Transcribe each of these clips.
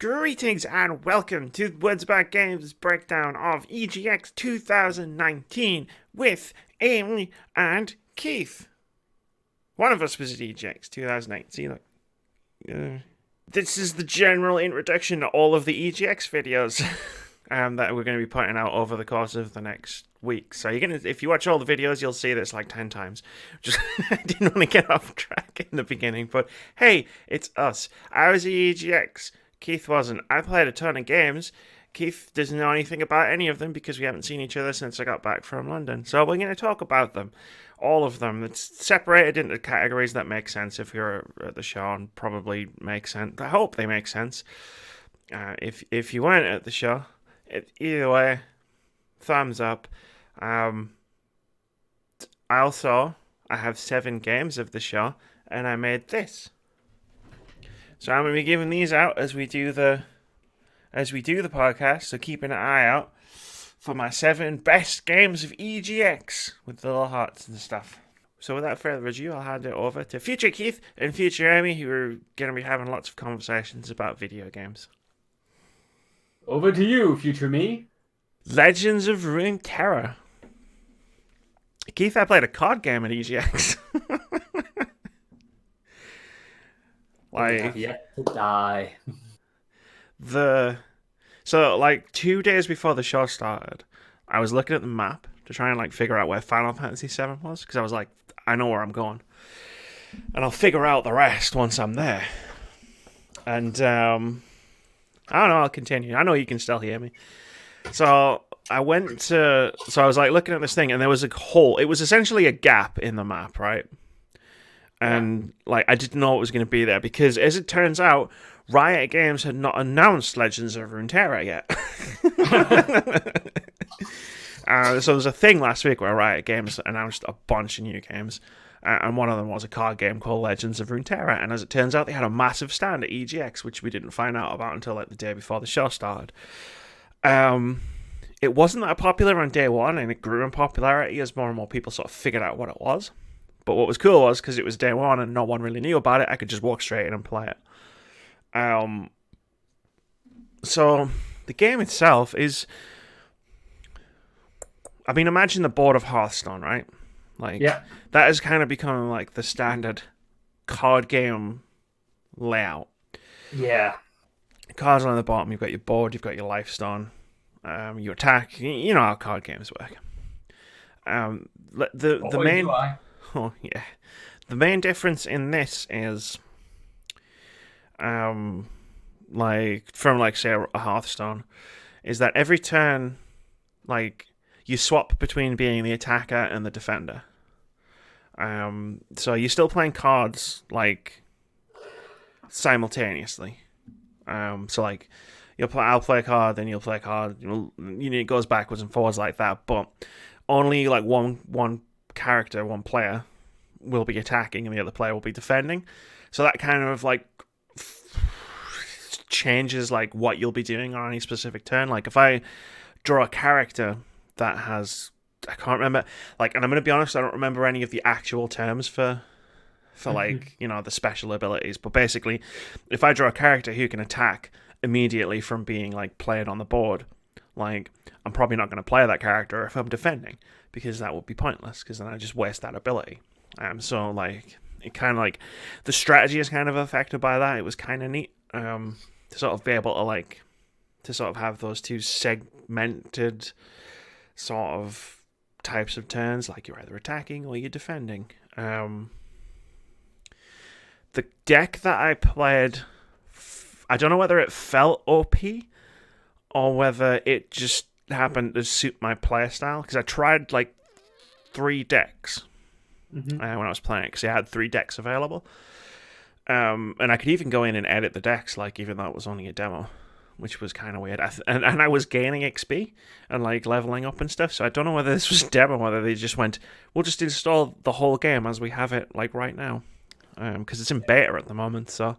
Greetings and welcome to Words About Games breakdown of EGX 2019 with Amy and Keith. One of us was at EGX 2019. This is the general introduction to all of the EGX videos that we're going to be putting out over the course of the next week. So if you watch all the videos, you'll see this like 10 times. Just I didn't want to get off track in the beginning, but hey, it's us. I was at EGX. Keith wasn't. I played a ton of games. Keith doesn't know anything about any of them because we haven't seen each other since I got back from London. So we're going to talk about them. All of them. It's separated into categories that make sense if you're at the show and probably make sense. I hope they make sense. If you weren't at the show, either way, thumbs up. I have 7 games of the show and I made this. So I'm going to be giving these out as we do the podcast. So keep an eye out for my 7 best games of EGX with the little hearts and stuff. So without further ado, I'll hand it over to future Keith and future Amy, who are going to be having lots of conversations about video games. Over to you, future me. Legends of Runeterra. Keith, I played a card game at EGX. Have yet to die. So 2 days before the show started, I was looking at the map to try and figure out where Final Fantasy VII was, because I was like, I know where I'm going, and I'll figure out the rest once I'm there. And I don't know. I'll continue. I know you can still hear me. So I was looking at this thing, and there was a hole. It was essentially a gap in the map, right? And I didn't know it was going to be there because, as it turns out, Riot Games had not announced Legends of Runeterra yet. So there was a thing last week where Riot Games announced a bunch of new games, and one of them was a card game called Legends of Runeterra. And as it turns out, they had a massive stand at EGX, which we didn't find out about until the day before the show started. It wasn't that popular on day one, and it grew in popularity as more and more people sort of figured out what it was. But what was cool was, because it was day one and no one really knew about it, I could just walk straight in and play it. So the game itself is, imagine the board of Hearthstone, right? That has kind of become the standard card game layout. Yeah. Cards on the bottom, you've got your board, you've got your life stone, you attack. You know how card games work. The main difference in this is, from say a Hearthstone, is that every turn, you swap between being the attacker and the defender. So you're still playing cards simultaneously. I'll play a card, then you'll play a card. It goes backwards and forwards like that, but only one character, one player will be attacking and the other player will be defending. So that kind of changes what you'll be doing on any specific turn. If I draw a character that has, I can't remember, and I'm going to be honest, I don't remember any of the actual terms for the special abilities, but basically if I draw a character who can attack immediately from being played on the board, I'm probably not going to play that character if I'm defending, because that would be pointless, because then I just waste that ability. So it kind of the strategy is kind of affected by that. It was kind of neat to sort of be able to sort of have those two segmented sort of types of turns, you're either attacking or you're defending. The deck that I played, I don't know whether it felt OP or whether it just happened to suit my playstyle, because I tried 3 decks when I was playing it, because I had 3 decks available, and I could even go in and edit the decks, even though it was only a demo, which was kind of weird. And I was gaining XP and leveling up and stuff, so I don't know whether this was demo, whether they just went, we'll just install the whole game as we have it right now, because it's in beta at the moment, so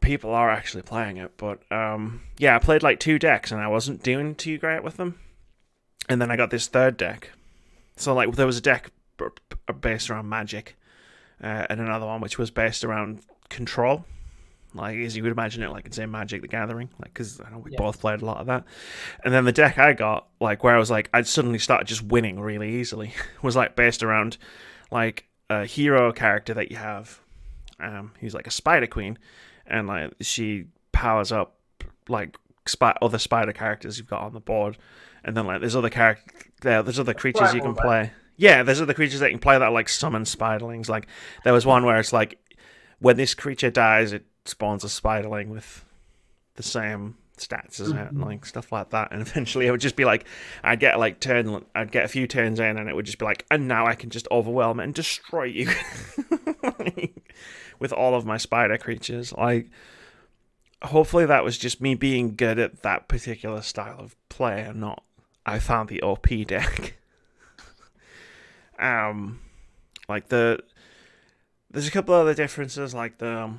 people are actually playing it. But I played 2 decks and I wasn't doing too great with them, and then I got this 3rd deck. So there was a deck based around magic, and another one which was based around control, like as you would imagine it, like in say Magic the Gathering, like because I know we Yeah. both played a lot of that. And then the deck I got, like where I was like I'd suddenly started just winning really easily, was like based around like a hero character that you have. Who's like a Spider Queen, and like she powers up like other spider characters you've got on the board, and then like there's other creatures you can play. Yeah, there's other creatures that you can play that are, like summon spiderlings. Like there was one where it's like when this creature dies, it spawns a spiderling with the same stats as it, and like stuff like that. And eventually, it would just be like I'd get a few turns in, and it would just be like, and now I can just overwhelm it and destroy you with all of my spider creatures. Like, hopefully, that was just me being good at that particular style of play, and not I found the OP deck. Like there's a couple other differences, like the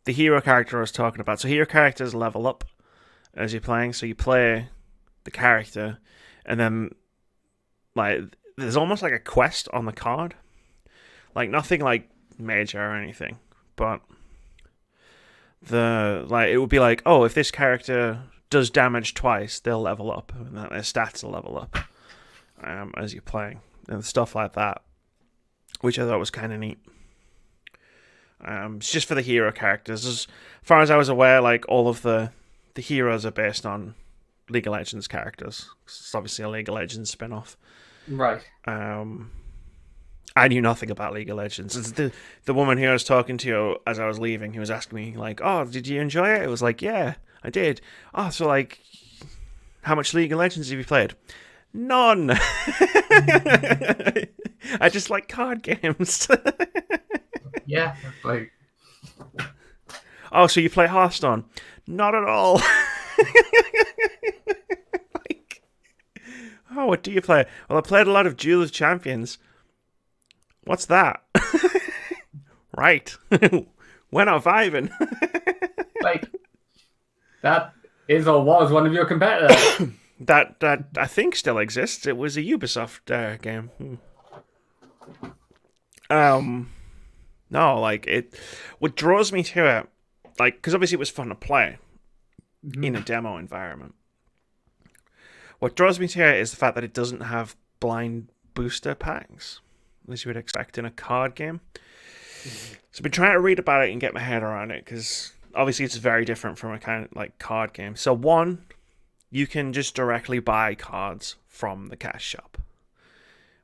hero character I was talking about. So hero characters level up as you're playing. So you play the character, and then like there's almost like a quest on the card. Like nothing like major or anything, but it would be like, oh, if this character does damage twice, they'll level up, and their stats will level up as you're playing, and stuff like that, which I thought was kind of neat. It's just for the hero characters. As far as I was aware, like all of the heroes are based on League of Legends characters. It's obviously a League of Legends spin-off. Right. I knew nothing about League of Legends. It's the woman who I was talking to as I was leaving, who was asking me like, "Oh, did you enjoy it?" It was like, "Yeah, I did." "Oh, so like, how much League of Legends have you played?" "None." I just like card games. Yeah, like. "Oh, so you play Hearthstone?" "Not at all." Like, "Oh, what do you play?" "Well, I played a lot of Duel of Champions." "What's that?" "Right." "We're not vibing." Like, that is or was one of your competitors. That I think still exists. It was a Ubisoft game. No, like it. What draws me to it, like, because obviously it was fun to play in a demo environment. What draws me to it is the fact that it doesn't have blind booster packs, as you would expect in a card game. So I've been trying to read about it and get my head around it, because obviously it's very different from a kind of like card game. So one, you can just directly buy cards from the cash shop,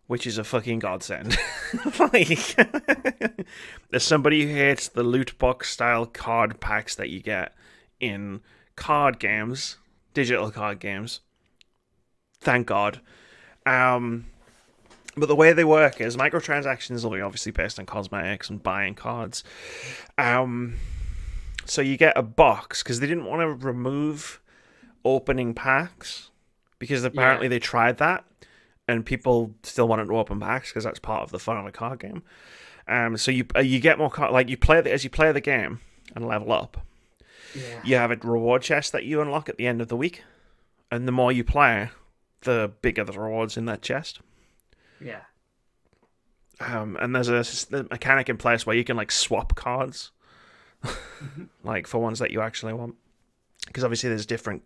which is a fucking godsend. Like, as somebody who hates the loot box style card packs that you get in card games, digital card games, thank God. But the way they work is microtransactions will be obviously based on cosmetics and buying cards. So you get a box, because they didn't want to remove opening packs, because apparently they tried that and people still wanted to open packs because that's part of the fun of a card game. So you get more cards, like as you play the game and level up. Yeah. You have a reward chest that you unlock at the end of the week, and the more you play, the bigger the rewards in that chest. Yeah. And there's a mechanic in place where you can like swap cards, like for ones that you actually want. Because obviously there's different.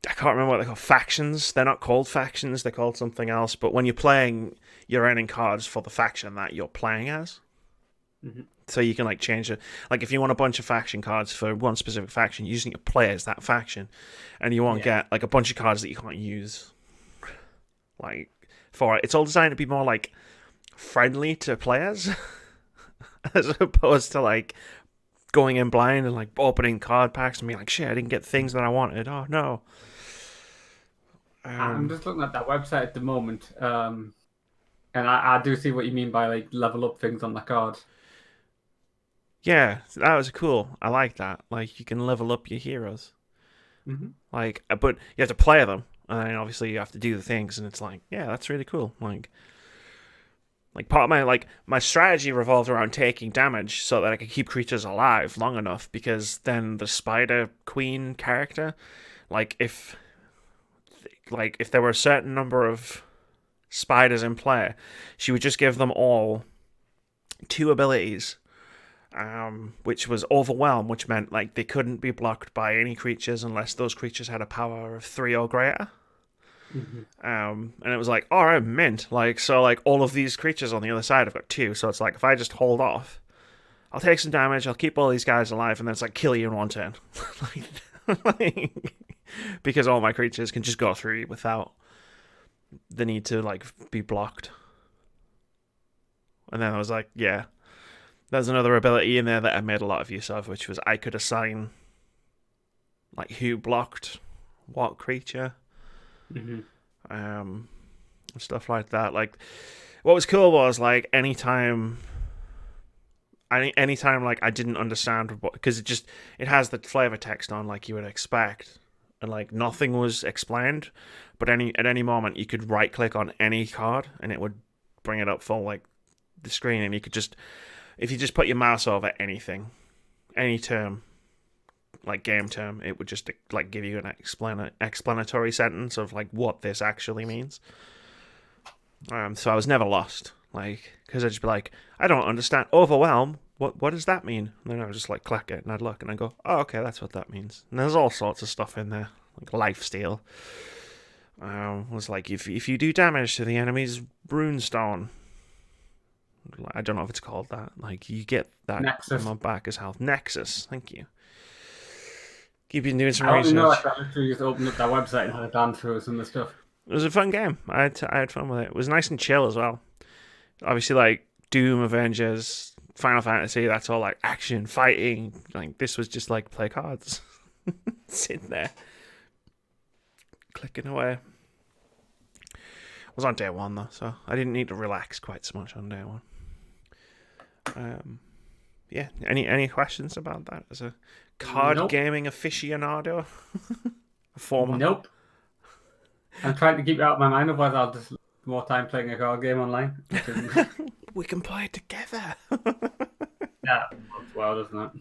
I can't remember what they're called. Factions. They're not called factions. They're called something else. But when you're playing, you're earning cards for the faction that you're playing as. Mm-hmm. So you can like change it. Like if you want a bunch of faction cards for one specific faction, you just need to play as that faction, and you won't get like a bunch of cards that you can't use. Like for it, it's all designed to be more like friendly to players, as opposed to like going in blind and like opening card packs and being like, shit, I didn't get things that I wanted. Oh no. I'm just looking at that website at the moment, and I do see what you mean by like level up things on the card. Yeah, that was cool. I like that. Like you can level up your heroes. Mm-hmm. Like, but you have to play them, and then obviously you have to do the things, and it's like, yeah, that's really cool. Like part of my strategy revolved around taking damage so that I could keep creatures alive long enough, because then the Spider Queen character, like if there were a certain number of spiders in play, she would just give them all 2 abilities, which was Overwhelm, which meant like they couldn't be blocked by any creatures unless those creatures had a power of 3 or greater. And it was like, all right, mint. Like, so like all of these creatures on the other side have got 2, so it's like if I just hold off, I'll take some damage, I'll keep all these guys alive, and then it's like kill you in one turn. Because all my creatures can just go through without the need to like be blocked. And then I was like, yeah, there's another ability in there that I made a lot of use of, which was I could assign like who blocked what creature. Stuff like that. Like, what was cool was like anytime like I didn't understand what, because it has the flavor text on like you would expect, and like nothing was explained, but at any moment you could right click on any card and it would bring it up full like the screen, and you could just, if you just put your mouse over anything, any term, like game term, it would just like give you an explanatory sentence of like what this actually means. So I was never lost, like, because I'd just be like, I don't understand Overwhelm. What does that mean? And then I would just like click it and I'd look and I'd go, oh, okay, that's what that means. And there's all sorts of stuff in there, like lifesteal. Was like if you do damage to the enemy's runestone, I don't know if it's called that. Like you get that Nexus. on back as health. Nexus, thank you. Keep you doing some I research. don't know if I literally just opened up that website and had a dance through some of the stuff. It was a fun game. I had fun with it. It was nice and chill as well. Obviously, like Doom, Avengers, Final Fantasy, that's all like action, fighting. Like this was just like play cards, sitting there, clicking away. I was on day 1 though, so I didn't need to relax quite so much on day 1. Yeah. Any questions about that as a card gaming aficionado? A former. Nope. I'm trying to keep it out of my mind, otherwise I'll just spend more time playing a card game online. We can play it together. Yeah, works well, doesn't it?